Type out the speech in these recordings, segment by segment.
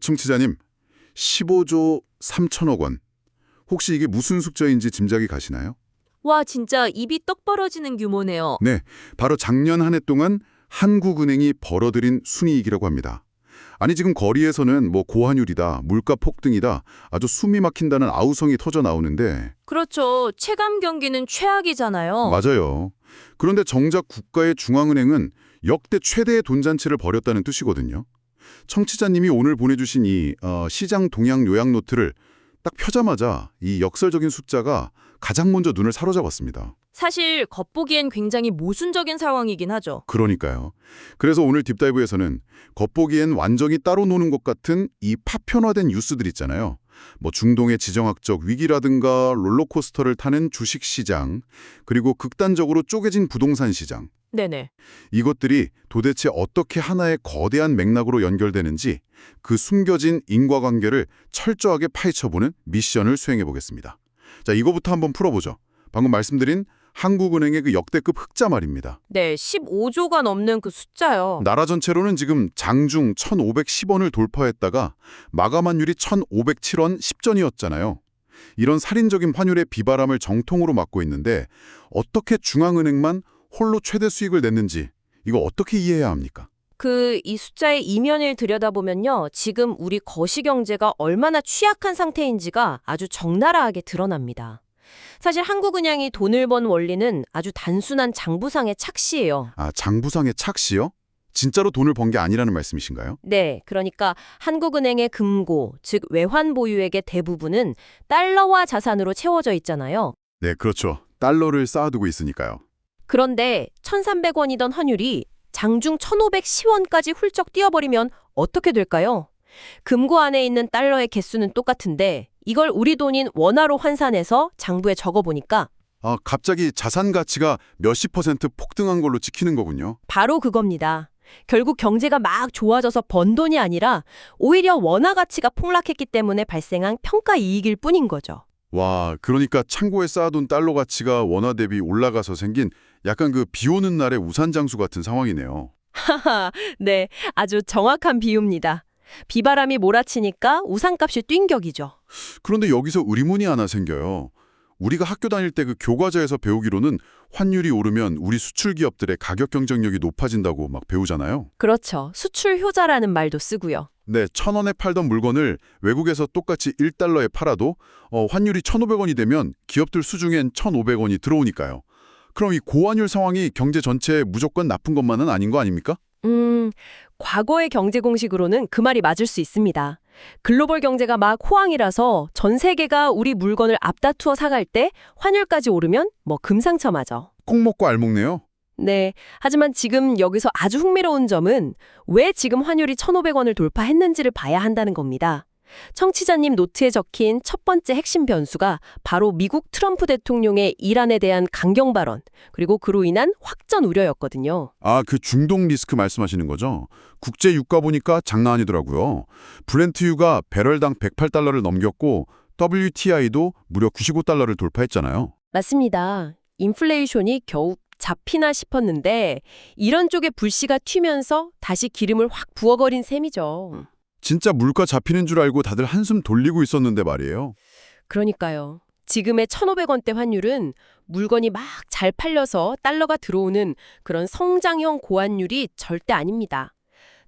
청취자님, 15조 3천억 원. 혹시 이게 무슨 숫자인지 짐작이 가시나요? 와, 진짜 입이 떡 벌어지는 규모네요. 네, 바로 작년 한 해 동안 한국은행이 벌어들인 순이익이라고 합니다. 아니 지금 거리에서는 뭐 고환율이다, 물가 폭등이다, 아주 숨이 막힌다는 아우성이 터져 나오는데 그렇죠. 체감 경기는 최악이잖아요. 맞아요. 그런데 정작 국가의 중앙은행은 역대 최대의 돈잔치를 벌였다는 뜻이거든요. 청취자님이 오늘 보내주신 이 시장 동향 요약 노트를 딱 펴자마자 이 역설적인 숫자가 가장 먼저 눈을 사로잡았습니다. 사실 겉보기엔 굉장히 모순적인 상황이긴 하죠. 그러니까요. 그래서 오늘 딥다이브에서는 겉보기엔 완전히 따로 노는 것 같은 이 파편화된 뉴스들 있잖아요. 뭐 중동의 지정학적 위기라든가 롤러코스터를 타는 주식시장, 그리고 극단적으로 쪼개진 부동산 시장. 네네. 이것들이 도대체 어떻게 하나의 거대한 맥락으로 연결되는지 그 숨겨진 인과관계를 철저하게 파헤쳐보는 미션을 수행해보겠습니다. 자, 이거부터 한번 풀어보죠. 방금 말씀드린 한국은행의 그 역대급 흑자 말입니다. 네, 15조가 넘는 그 숫자요. 나라 전체로는 지금 장중 1,510원을 돌파했다가 마감 환율이 1,507원 10전이었잖아요. 이런 살인적인 환율의 비바람을 정통으로 맞고 있는데 어떻게 중앙은행만 홀로 최대 수익을 냈는지 이거 어떻게 이해해야 합니까? 이 숫자의 이면을 들여다보면요. 지금 우리 거시경제가 얼마나 취약한 상태인지가 아주 적나라하게 드러납니다. 사실 한국은행이 돈을 번 원리는 아주 단순한 장부상의 착시예요. 아, 장부상의 착시요? 진짜로 돈을 번 게 아니라는 말씀이신가요? 네, 그러니까 한국은행의 금고, 즉 외환 보유액의 대부분은 달러화 자산으로 채워져 있잖아요. 네, 그렇죠. 달러를 쌓아두고 있으니까요. 그런데 1,300원이던 환율이 장중 1,510원까지 훌쩍 뛰어버리면 어떻게 될까요? 금고 안에 있는 달러의 개수는 똑같은데 이걸 우리 돈인 원화로 환산해서 장부에 적어보니까 아, 갑자기 자산 가치가 몇십 퍼센트 폭등한 걸로 찍히는 거군요. 바로 그겁니다. 결국 경제가 막 좋아져서 번 돈이 아니라 오히려 원화 가치가 폭락했기 때문에 발생한 평가 이익일 뿐인 거죠. 와, 그러니까 창고에 쌓아둔 달러 가치가 원화 대비 올라가서 생긴 약간 그 비 오는 날의 우산장수 같은 상황이네요. 하하, 네, 아주 정확한 비유입니다. 비바람이 몰아치니까 우산값이 뛴 격이죠. 그런데 여기서 의문이 하나 생겨요. 우리가 학교 다닐 때 그 교과서에서 배우기로는 환율이 오르면 우리 수출 기업들의 가격 경쟁력이 높아진다고 막 배우잖아요. 그렇죠. 수출 효자라는 말도 쓰고요. 네, 1,000원에 팔던 물건을 외국에서 똑같이 1달러에 팔아도 환율이 1,500원이 되면 기업들 수중엔 1,500원이 들어오니까요. 그럼 이 고환율 상황이 경제 전체에 무조건 나쁜 것만은 아닌 거 아닙니까? 과거의 경제 공식으로는 그 말이 맞을 수 있습니다. 글로벌 경제가 막 호황이라서 전 세계가 우리 물건을 앞다투어 사갈 때 환율까지 오르면 뭐 금상첨화죠. 꼭 먹고 알 먹네요. 네, 하지만 지금 여기서 아주 흥미로운 점은 왜 지금 환율이 1,500원을 돌파했는지를 봐야 한다는 겁니다. 청취자님 노트에 적힌 첫 번째 핵심 변수가 바로 미국 트럼프 대통령의 이란에 대한 강경 발언, 그리고 그로 인한 확전 우려였거든요. 아, 그 중동 리스크 말씀하시는 거죠? 국제 유가 보니까 장난 아니더라고요. 브렌트유가 배럴당 108달러를 넘겼고 WTI도 무려 95달러를 돌파했잖아요. 맞습니다. 인플레이션이 겨우 잡히나 싶었는데 이런 쪽에 불씨가 튀면서 다시 기름을 확 부어버린 셈이죠. 진짜 물가 잡히는 줄 알고 다들 한숨 돌리고 있었는데 말이에요. 그러니까요. 지금의 1,500원대 환율은 물건이 막 잘 팔려서 달러가 들어오는 그런 성장형 고환율이 절대 아닙니다.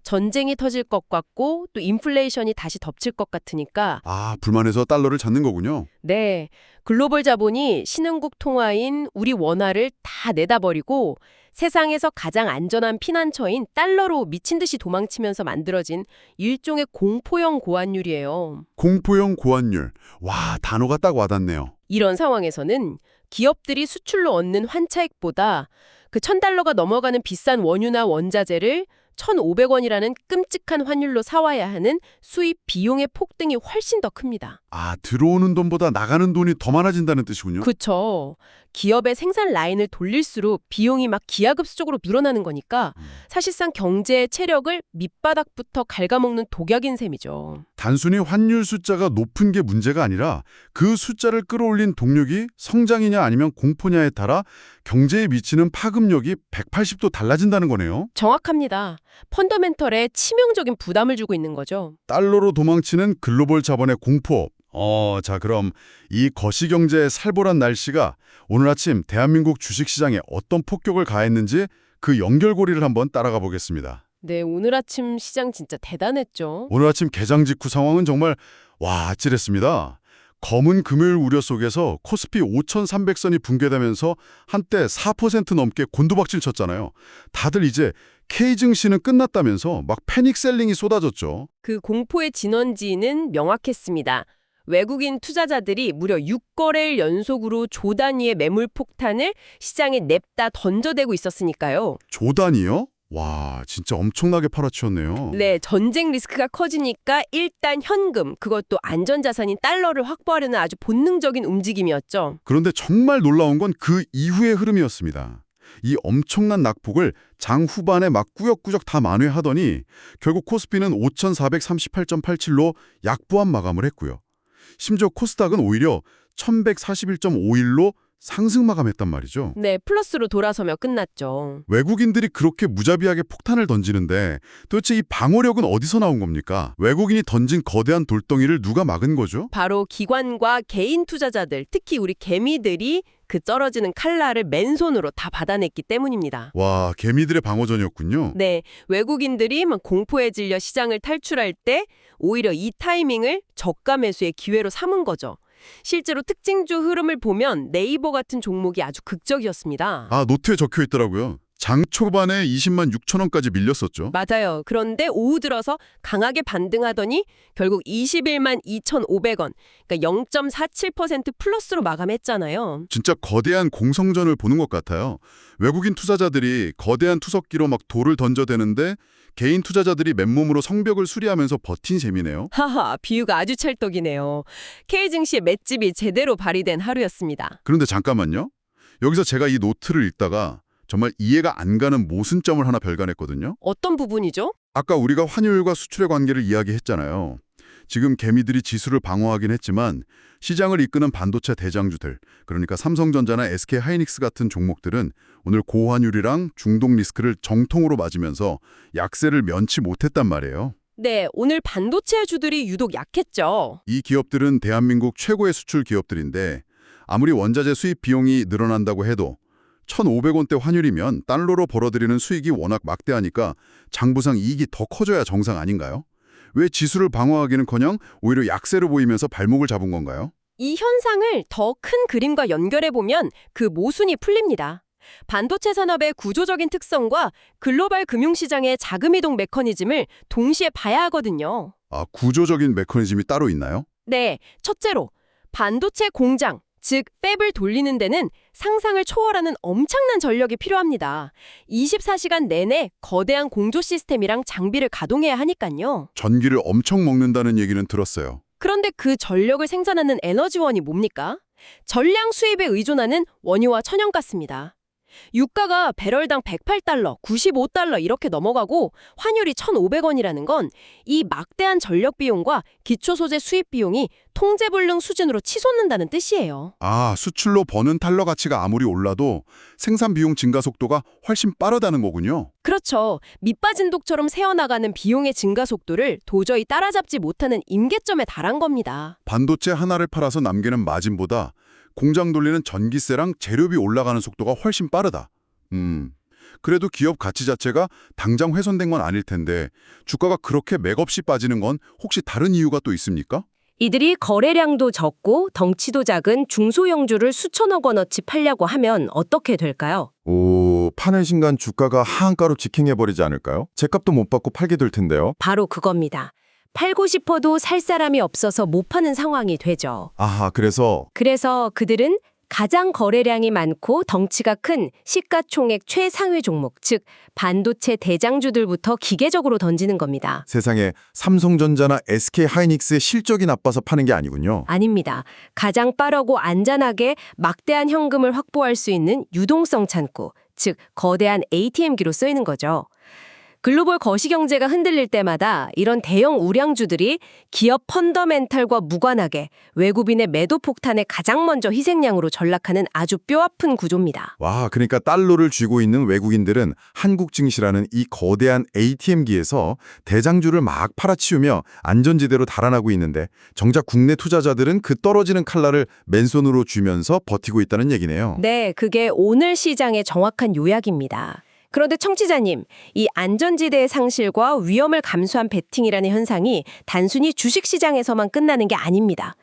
전쟁이 터질 것 같고 또 인플레이션이 다시 덮칠 것 같으니까 아, 불만해서 달러를 찾는 거군요. 네, 글로벌 자본이 신흥국 통화인 우리 원화를 다 내다버리고 세상에서 가장 안전한 피난처인 달러로 미친 듯이 도망치면서 만들어진 일종의 공포형 고환율이에요. 공포형 고환율. 와, 단어가 딱 와닿네요. 이런 상황에서는 기업들이 수출로 얻는 환차익보다 그 1,000달러가 넘어가는 비싼 원유나 원자재를 1,500원이라는 끔찍한 환율로 사와야 하는 수입 비용의 폭등이 훨씬 더 큽니다. 아, 들어오는 돈보다 나가는 돈이 더 많아진다는 뜻이군요. 그렇죠. 기업의 생산 라인을 돌릴수록 비용이 막 기하급수적으로 늘어나는 거니까 사실상 경제의 체력을 밑바닥부터 갉아먹는 독약인 셈이죠. 단순히 환율 숫자가 높은 게 문제가 아니라 그 숫자를 끌어올린 동력이 성장이냐 아니면 공포냐에 따라 경제에 미치는 파급력이 180도 달라진다는 거네요. 정확합니다. 펀더멘털에 치명적인 부담을 주고 있는 거죠. 달러로 도망치는 글로벌 자본의 공포. 자, 그럼 이 거시경제의 살벌한 날씨가 오늘 아침 대한민국 주식시장에 어떤 폭격을 가했는지 그 연결고리를 한번 따라가 보겠습니다. 네, 오늘 아침 시장 진짜 대단했죠. 오늘 아침 개장 직후 상황은 정말 아찔했습니다. 검은 금요일 우려 속에서 코스피 5,300선이 붕괴되면서 한때 4% 넘게 곤두박질 쳤잖아요. 다들 이제 K증시는 끝났다면서 막 패닉셀링이 쏟아졌죠. 그 공포의 진원지는 명확했습니다. 외국인 투자자들이 무려 6거래일 연속으로 조 단위의 매물 폭탄을 시장에 냅다 던져대고 있었으니까요. 조 단위요? 와, 진짜 엄청나게 팔아치웠네요. 네, 전쟁 리스크가 커지니까 일단 현금, 그것도 안전자산인 달러를 확보하려는 아주 본능적인 움직임이었죠. 그런데 정말 놀라운 건 그 이후의 흐름이었습니다. 이 엄청난 낙폭을 장 후반에 막 꾸역꾸역 다 만회하더니 결국 코스피는 5,438.87로 약보합 마감을 했고요. 심지어 코스닥은 오히려 1,141.51로 상승 마감했단 말이죠. 네, 플러스로 돌아서며 끝났죠. 외국인들이 그렇게 무자비하게 폭탄을 던지는데 도대체 이 방어력은 어디서 나온 겁니까? 외국인이 던진 거대한 돌덩이를 누가 막은 거죠? 바로 기관과 개인 투자자들, 특히 우리 개미들이 그 쩔어지는 칼날을 맨손으로 다 받아냈기 때문입니다. 와, 개미들의 방어전이었군요. 네, 외국인들이 막 공포에 질려 시장을 탈출할 때 오히려 이 타이밍을 저가 매수의 기회로 삼은 거죠. 실제로 특징주 흐름을 보면 네이버 같은 종목이 아주 극적이었습니다. 노트에 적혀 있더라고요. 장 초반에 20만 6천 원까지 밀렸었죠. 맞아요. 그런데 오후 들어서 강하게 반등하더니 결국 21만 2,500원, 그러니까 0.47% 플러스로 마감했잖아요. 진짜 거대한 공성전을 보는 것 같아요. 외국인 투자자들이 거대한 투석기로 막 돌을 던져대는데 개인 투자자들이 맨몸으로 성벽을 수리하면서 버틴 셈이네요. 하하, 비유가 아주 찰떡이네요. K증시의 맷집이 제대로 발휘된 하루였습니다. 그런데 잠깐만요. 여기서 제가 이 노트를 읽다가 정말 이해가 안 가는 모순점을 하나 발견했거든요. 어떤 부분이죠? 아까 우리가 환율과 수출의 관계를 이야기했잖아요. 지금 개미들이 지수를 방어하긴 했지만 시장을 이끄는 반도체 대장주들, 그러니까 삼성전자나 SK하이닉스 같은 종목들은 오늘 고환율이랑 중동 리스크를 정통으로 맞으면서 약세를 면치 못했단 말이에요. 네, 오늘 반도체 주들이 유독 약했죠. 이 기업들은 대한민국 최고의 수출 기업들인데 아무리 원자재 수입 비용이 늘어난다고 해도 1,500원대 환율이면 달러로 벌어들이는 수익이 워낙 막대하니까 장부상 이익이 더 커져야 정상 아닌가요? 왜 지수를 방어하기는커녕 오히려 약세로 보이면서 발목을 잡은 건가요? 이 현상을 더 큰 그림과 연결해보면 그 모순이 풀립니다. 반도체 산업의 구조적인 특성과 글로벌 금융시장의 자금이동 메커니즘을 동시에 봐야 하거든요. 구조적인 메커니즘이 따로 있나요? 네, 첫째로 반도체 공장, 즉 팹을 돌리는 데는 상상을 초월하는 엄청난 전력이 필요합니다. 24시간 내내 거대한 공조 시스템이랑 장비를 가동해야 하니까요. 전기를 엄청 먹는다는 얘기는 들었어요. 그런데 그 전력을 생산하는 에너지원이 뭡니까? 전량 수입에 의존하는 원유와 천연가스입니다. 유가가 배럴당 108달러, 95달러 이렇게 넘어가고 환율이 1,500원이라는 건 이 막대한 전력 비용과 기초소재 수입 비용이 통제불능 수준으로 치솟는다는 뜻이에요. 수출로 버는 달러 가치가 아무리 올라도 생산 비용 증가 속도가 훨씬 빠르다는 거군요. 그렇죠. 밑빠진 독처럼 새어나가는 비용의 증가 속도를 도저히 따라잡지 못하는 임계점에 달한 겁니다. 반도체 하나를 팔아서 남기는 마진보다 공장 돌리는 전기세랑 재료비 올라가는 속도가 훨씬 빠르다. 그래도 기업 가치 자체가 당장 훼손된 건 아닐 텐데 주가가 그렇게 맥없이 빠지는 건 혹시 다른 이유가 또 있습니까? 이들이 거래량도 적고 덩치도 작은 중소형주를 수천억 원어치 팔려고 하면 어떻게 될까요? 파는 순간 주가가 하한가로 직행해버리지 않을까요? 제값도 못 받고 팔게 될 텐데요. 바로 그겁니다. 팔고 싶어도 살 사람이 없어서 못 파는 상황이 되죠. 그래서 그들은 가장 거래량이 많고 덩치가 큰 시가총액 최상위 종목, 즉 반도체 대장주들부터 기계적으로 던지는 겁니다. 세상에 삼성전자나 SK하이닉스의 실적이 나빠서 파는 게 아니군요. 아닙니다. 가장 빠르고 안전하게 막대한 현금을 확보할 수 있는 유동성 창구, 즉 거대한 ATM기로 쓰이는 거죠. 글로벌 거시경제가 흔들릴 때마다 이런 대형 우량주들이 기업 펀더멘탈과 무관하게 외국인의 매도 폭탄에 가장 먼저 희생양으로 전락하는 아주 뼈아픈 구조입니다. 와, 그러니까 달러를 쥐고 있는 외국인들은 한국 증시라는 이 거대한 ATM기에서 대장주를 막 팔아치우며 안전지대로 달아나고 있는데 정작 국내 투자자들은 그 떨어지는 칼날을 맨손으로 쥐면서 버티고 있다는 얘기네요. 네, 그게 오늘 시장의 정확한 요약입니다. 그런데 청취자님, 이 안전지대의 상실과 위험을 감수한 베팅이라는 현상이 단순히 주식시장에서만 끝나는 게 아닙니다.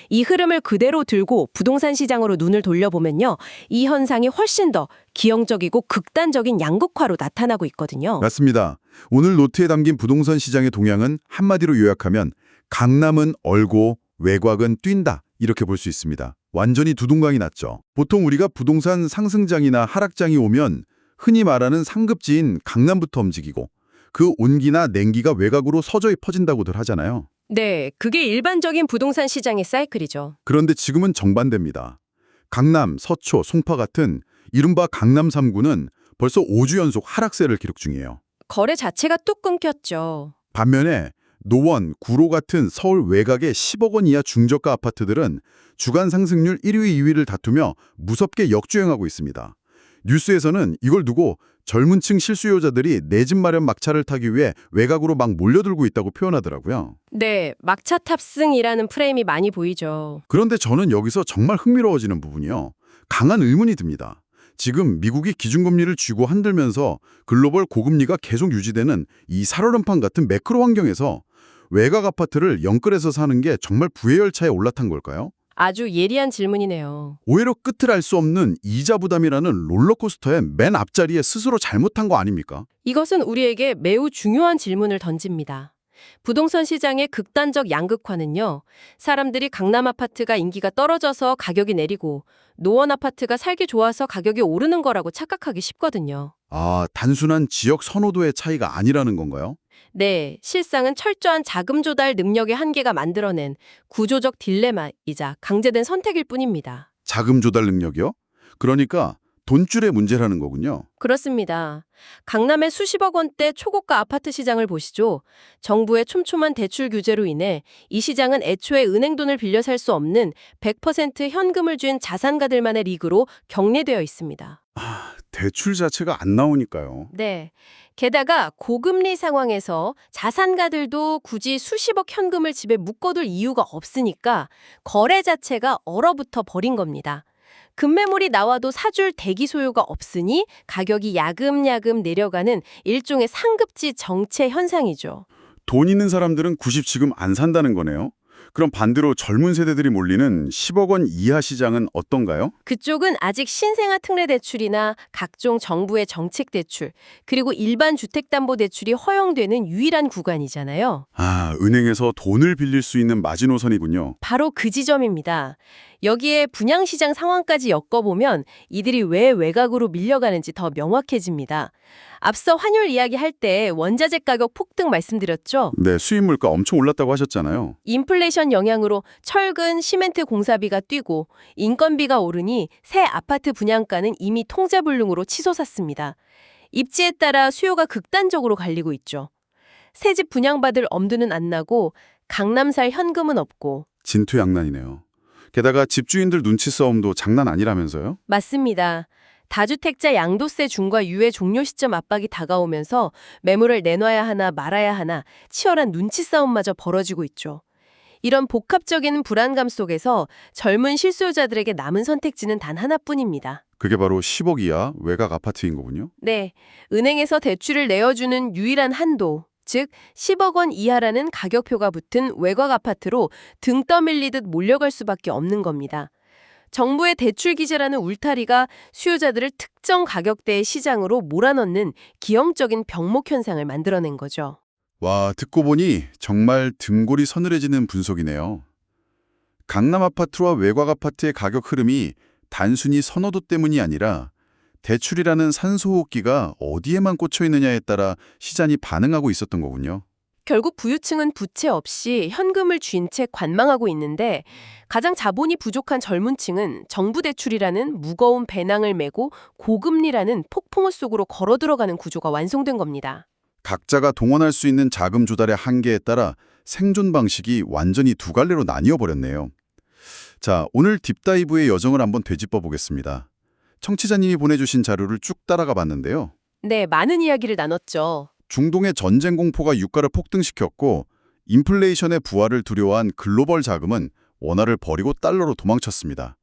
이 흐름을 그대로 들고 부동산 시장으로 눈을 돌려보면요. 이 현상이 훨씬 더 기형적이고 극단적인 양극화로 나타나고 있거든요. 맞습니다. 오늘 노트에 담긴 부동산 시장의 동향은 한마디로 요약하면 강남은 얼고 외곽은 뛴다 이렇게 볼 수 있습니다. 완전히 두동강이 났죠. 보통 우리가 부동산 상승장이나 하락장이 오면 흔히 말하는 상급지인 강남부터 움직이고 그 온기나 냉기가 외곽으로 서서히 퍼진다고들 하잖아요. 네, 그게 일반적인 부동산 시장의 사이클이죠. 그런데 지금은 정반대입니다. 강남, 서초, 송파 같은 이른바 강남 3구는 벌써 5주 연속 하락세를 기록 중이에요. 거래 자체가 뚝 끊겼죠. 반면에 노원, 구로 같은 서울 외곽의 10억 원 이하 중저가 아파트들은 주간 상승률 1위, 2위를 다투며 무섭게 역주행하고 있습니다. 뉴스에서는 이걸 두고 젊은 층 실수요자들이 내 집 마련 막차를 타기 위해 외곽으로 막 몰려들고 있다고 표현하더라고요. 네, 막차 탑승이라는 프레임이 많이 보이죠. 그런데 저는 여기서 정말 흥미로워지는 부분이요. 강한 의문이 듭니다. 지금 미국이 기준금리를 쥐고 흔들면서 글로벌 고금리가 계속 유지되는 이 살얼음판 같은 매크로 환경에서 외곽 아파트를 영끌해서 사는 게 정말 부의 열차에 올라탄 걸까요? 아주 예리한 질문이네요. 오히려 끝을 알 수 없는 이자 부담이라는 롤러코스터의 맨 앞자리에 스스로 잘못한 거 아닙니까? 이것은 우리에게 매우 중요한 질문을 던집니다. 부동산 시장의 극단적 양극화는요. 사람들이 강남 아파트가 인기가 떨어져서 가격이 내리고 노원 아파트가 살기 좋아서 가격이 오르는 거라고 착각하기 쉽거든요. 아, 단순한 지역 선호도의 차이가 아니라는 건가요? 네, 실상은 철저한 자금 조달 능력의 한계가 만들어낸 구조적 딜레마이자 강제된 선택일 뿐입니다. 자금 조달 능력이요? 그러니까 돈줄의 문제라는 거군요. 그렇습니다. 강남의 수십억 원대 초고가 아파트 시장을 보시죠. 정부의 촘촘한 대출 규제로 인해 이 시장은 애초에 은행 돈을 빌려 살 수 없는 100% 현금을 쥔 자산가들만의 리그로 경례되어 있습니다. 대출 자체가 안 나오니까요. 네. 게다가 고금리 상황에서 자산가들도 굳이 수십억 현금을 집에 묶어둘 이유가 없으니까 거래 자체가 얼어붙어 버린 겁니다. 급매물이 나와도 사줄 대기 소요가 없으니 가격이 야금야금 내려가는 일종의 상급지 정체 현상이죠. 돈 있는 사람들은 90 지금 안 산다는 거네요. 그럼 반대로 젊은 세대들이 몰리는 10억 원 이하 시장은 어떤가요? 그쪽은 아직 신생아 특례 대출이나 각종 정부의 정책 대출, 그리고 일반 주택담보대출이 허용되는 유일한 구간이잖아요. 아, 은행에서 돈을 빌릴 수 있는 마지노선이군요. 바로 그 지점입니다. 여기에 분양시장 상황까지 엮어보면 이들이 왜 외곽으로 밀려가는지 더 명확해집니다. 앞서 환율 이야기할 때 원자재 가격 폭등 말씀드렸죠? 네, 수입 물가 엄청 올랐다고 하셨잖아요. 인플레이션 영향으로 철근, 시멘트 공사비가 뛰고 인건비가 오르니 새 아파트 분양가는 이미 통제불능으로 치솟았습니다. 입지에 따라 수요가 극단적으로 갈리고 있죠. 새 집 분양받을 엄두는 안 나고 강남 살 현금은 없고. 진퇴양난이네요. 게다가 집주인들 눈치 싸움도 장난 아니라면서요? 맞습니다. 다주택자 양도세 중과 유예 종료 시점 압박이 다가오면서 매물을 내놔야 하나 말아야 하나 치열한 눈치 싸움마저 벌어지고 있죠. 이런 복합적인 불안감 속에서 젊은 실수요자들에게 남은 선택지는 단 하나뿐입니다. 그게 바로 10억 이하 외곽 아파트인 거군요. 네, 은행에서 대출을 내어주는 유일한 한도, 즉 10억 원 이하라는 가격표가 붙은 외곽 아파트로 등 떠밀리듯 몰려갈 수밖에 없는 겁니다. 정부의 대출 기재라는 울타리가 수요자들을 특정 가격대의 시장으로 몰아넣는 기형적인 병목 현상을 만들어낸 거죠. 와, 듣고 보니 정말 등골이 서늘해지는 분석이네요. 강남 아파트와 외곽 아파트의 가격 흐름이 단순히 선호도 때문이 아니라 대출이라는 산소호흡기가 어디에만 꽂혀 있느냐에 따라 시장이 반응하고 있었던 거군요. 결국 부유층은 부채 없이 현금을 쥔 채 관망하고 있는데 가장 자본이 부족한 젊은 층은 정부 대출이라는 무거운 배낭을 메고 고금리라는 폭풍우 속으로 걸어 들어가는 구조가 완성된 겁니다. 각자가 동원할 수 있는 자금 조달의 한계에 따라 생존 방식이 완전히 두 갈래로 나뉘어 버렸네요. 자, 오늘 딥다이브의 여정을 한번 되짚어 보겠습니다. 청취자님이 보내주신 자료를 쭉 따라가 봤는데요. 네, 많은 이야기를 나눴죠. 중동의 전쟁 공포가 유가를 폭등시켰고 인플레이션의 부활을 두려워한 글로벌 자금은 원화를 버리고 달러로 도망쳤습니다.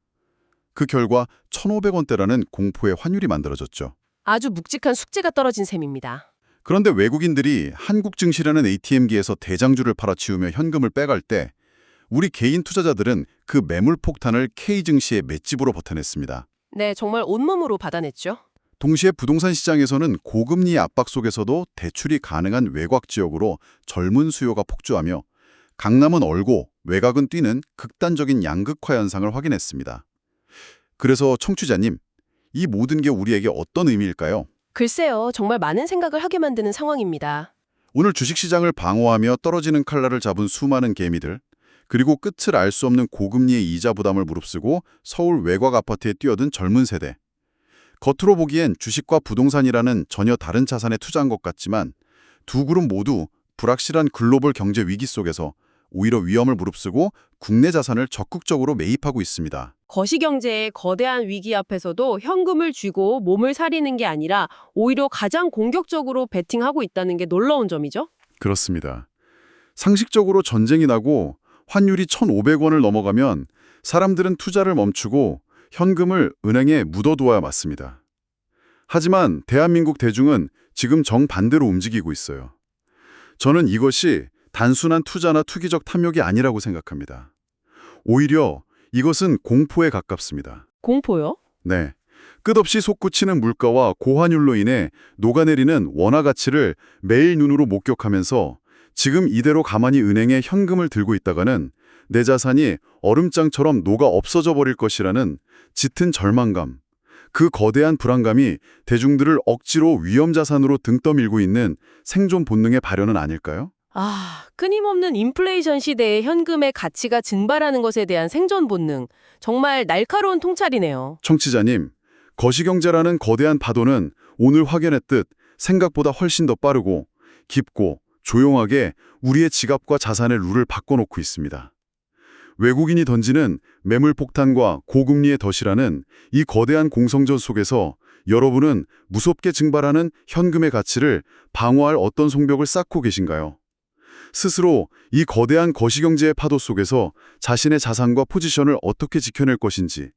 그 결과 1,500원대라는 공포의 환율이 만들어졌죠. 아주 묵직한 숙제가 떨어진 셈입니다. 그런데 외국인들이 한국 증시라는 ATM기에서 대장주를 팔아치우며 현금을 빼갈 때 우리 개인 투자자들은 그 매물 폭탄을 K증시의 맷집으로 버텨냈습니다. 네, 정말 온몸으로 받아냈죠. 동시에 부동산 시장에서는 고금리 압박 속에서도 대출이 가능한 외곽 지역으로 젊은 수요가 폭주하며 강남은 얼고 외곽은 뛰는 극단적인 양극화 현상을 확인했습니다. 그래서 청취자님, 이 모든 게 우리에게 어떤 의미일까요? 글쎄요, 정말 많은 생각을 하게 만드는 상황입니다. 오늘 주식시장을 방어하며 떨어지는 칼날을 잡은 수많은 개미들, 그리고 끝을 알 수 없는 고금리의 이자 부담을 무릅쓰고 서울 외곽 아파트에 뛰어든 젊은 세대. 겉으로 보기엔 주식과 부동산이라는 전혀 다른 자산에 투자한 것 같지만 두 그룹 모두 불확실한 글로벌 경제 위기 속에서 오히려 위험을 무릅쓰고 국내 자산을 적극적으로 매입하고 있습니다. 거시경제의 거대한 위기 앞에서도 현금을 쥐고 몸을 사리는 게 아니라 오히려 가장 공격적으로 베팅하고 있다는 게 놀라운 점이죠. 그렇습니다. 상식적으로 전쟁이 나고 환율이 1,500원을 넘어가면 사람들은 투자를 멈추고 현금을 은행에 묻어두어야 맞습니다. 하지만 대한민국 대중은 지금 정반대로 움직이고 있어요. 저는 이것이 단순한 투자나 투기적 탐욕이 아니라고 생각합니다. 오히려 이것은 공포에 가깝습니다. 공포요? 네. 끝없이 솟구치는 물가와 고환율로 인해 녹아내리는 원화 가치를 매일 눈으로 목격하면서 지금 이대로 가만히 은행에 현금을 들고 있다가는 내 자산이 얼음장처럼 녹아 없어져 버릴 것이라는 짙은 절망감, 그 거대한 불안감이 대중들을 억지로 위험자산으로 등 떠밀고 있는 생존 본능의 발현은 아닐까요? 끊임없는 인플레이션 시대에 현금의 가치가 증발하는 것에 대한 생존 본능. 정말 날카로운 통찰이네요. 청취자님, 거시경제라는 거대한 파도는 오늘 확연했듯 생각보다 훨씬 더 빠르고 깊고 조용하게 우리의 지갑과 자산의 룰을 바꿔놓고 있습니다. 외국인이 던지는 매물 폭탄과 고금리의 덫이라는 이 거대한 공성전 속에서 여러분은 무섭게 증발하는 현금의 가치를 방어할 어떤 성벽을 쌓고 계신가요? 스스로 이 거대한 거시경제의 파도 속에서 자신의 자산과 포지션을 어떻게 지켜낼 것인지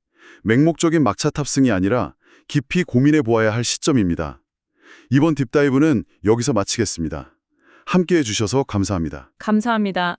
맹목적인 막차 탑승이 아니라 깊이 고민해 보아야 할 시점입니다. 이번 딥다이브는 여기서 마치겠습니다. 함께해 주셔서 감사합니다. 감사합니다.